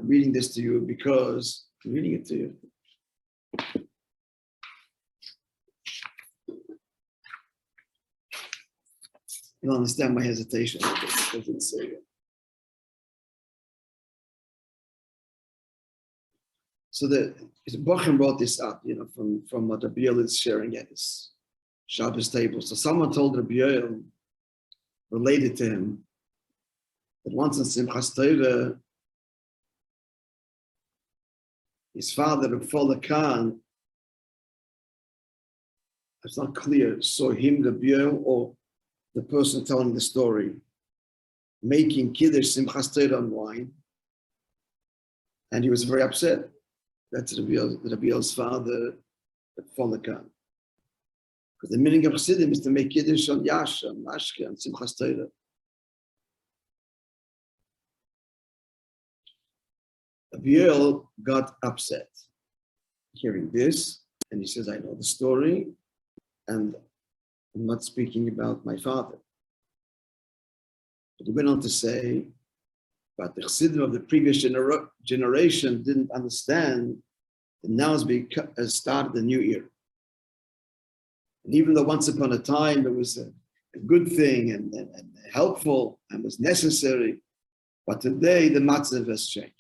I'm reading this to you because I'm reading it to you. You'll understand my hesitation. So the Bochum brought this up, from what Rabbi is sharing at his Shabbos table. So someone told Rabbi, related to him, that once in Simchas Torah, his father, Rabbi Khan, it's not clear, saw him, Rabbi, or the person telling the story, making Kiddush Simchas Torah on wine, and he was very upset. That's Rabbi's father, Rabbi Khan. Because the meaning of Chassidim is to make Kiddush on Yasha, on Mashke, on Simchas Torah. Rabbi got upset hearing this, and he says, I know the story, and I'm not speaking about my father. But he went on to say, but the Chassidim of the previous generation didn't understand that now has started a new era. And even though once upon a time it was a good thing and helpful and was necessary, but today the matzav has changed.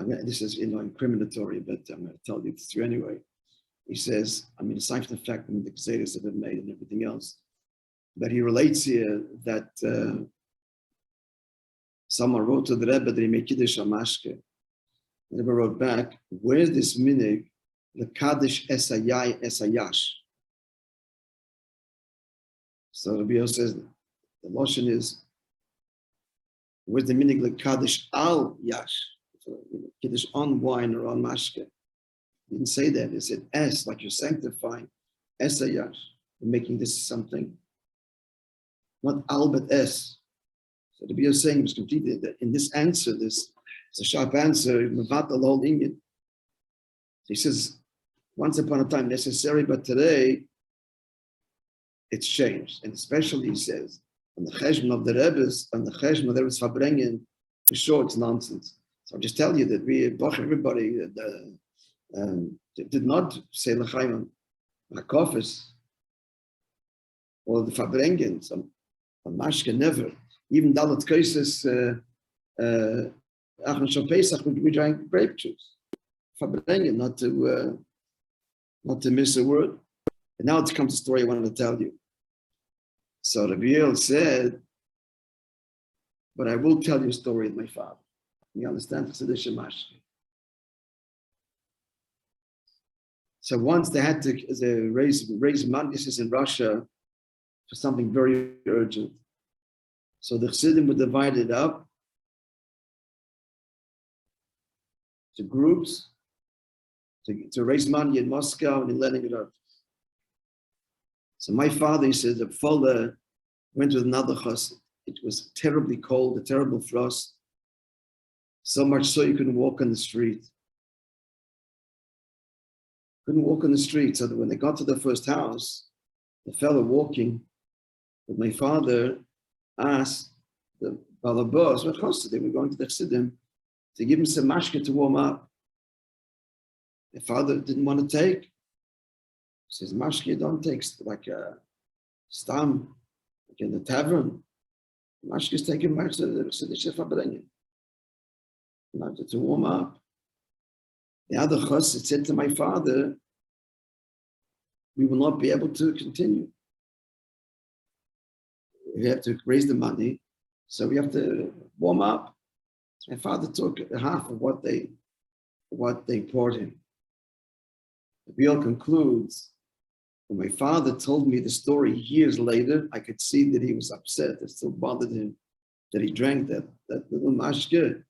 This is incriminatory, but I'm going to tell you this through anyway. He says, aside from the fact that the Gzeres have been made and everything else, but he relates here that someone wrote to the Rebbe that he made Kiddush Amashke. The Rebbe wrote back, where's this minig, the Kaddish Esayai Esayash? So Rabbi says, the Lashon is, where's the minig, the Kaddish Al Yash? So, Kiddush on wine or on mashke. He didn't say that. He said es, like you're sanctifying, esayash. You're making this something, not al but es. So the Rabbi is saying it was completely that in this answer, it's a sharp answer, mevat the whole Indian. He says, once upon a time necessary, but today it's changed. And especially he says, on the cheshbon of the Rebbe's, on the cheshbon of the Rebbe's Fabrengen, for sure it's nonsense. So I'll just tell you that everybody did not say l'chaim hakofis or the Fabrengens on Mashke, never. Even Dalat Kaisis, Achon Shal Pesach, we drank grape juice. Fabrengen, not to miss a word. And now it comes a story I wanted to tell you. So Rabbi said, but I will tell you a story of my father. You understand? So once they had to raise money, this is in Russia, for something very urgent. So the Chassidim were divided up to groups to raise money in Moscow and in Leningrad. So my father, he said, the father went with another chassid. It was terribly cold, a terrible frost. So much so you couldn't walk on the street. Couldn't walk on the street. So that when they got to the first house, the fellow walking with my father asked the balabos, what chassid, they were going to the Chassidim to give him some mashke to warm up. The father didn't want to take. He says, mashke don't take like a stam, like in the tavern. Mashke is taking mashke to the Chassidim to warm up. The other chassid said to my father, we will not be able to continue. We have to raise the money, so we have to warm up. My father took half of what they poured him. The Biel concludes, when my father told me the story years later, I could see that he was upset. It still bothered him that he drank that little mashke.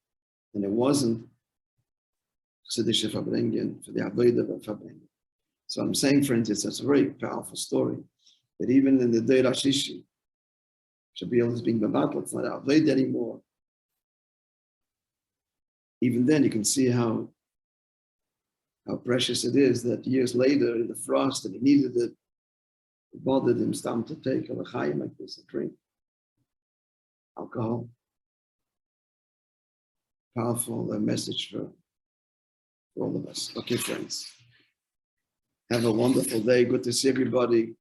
And it wasn't Chassidic Fabrengen for the Avodah of Fabrengen. So I'm saying, for instance, it's a very powerful story that even in the Day Rashishi, Shabiel is being Babatl, it's not Avodah anymore. Even then, you can see how precious it is that years later in the frost, and he needed it bothered him to take a l'chaim like this, a drink, alcohol. powerful message for all of us. Okay, friends. Have a wonderful day. Good to see everybody.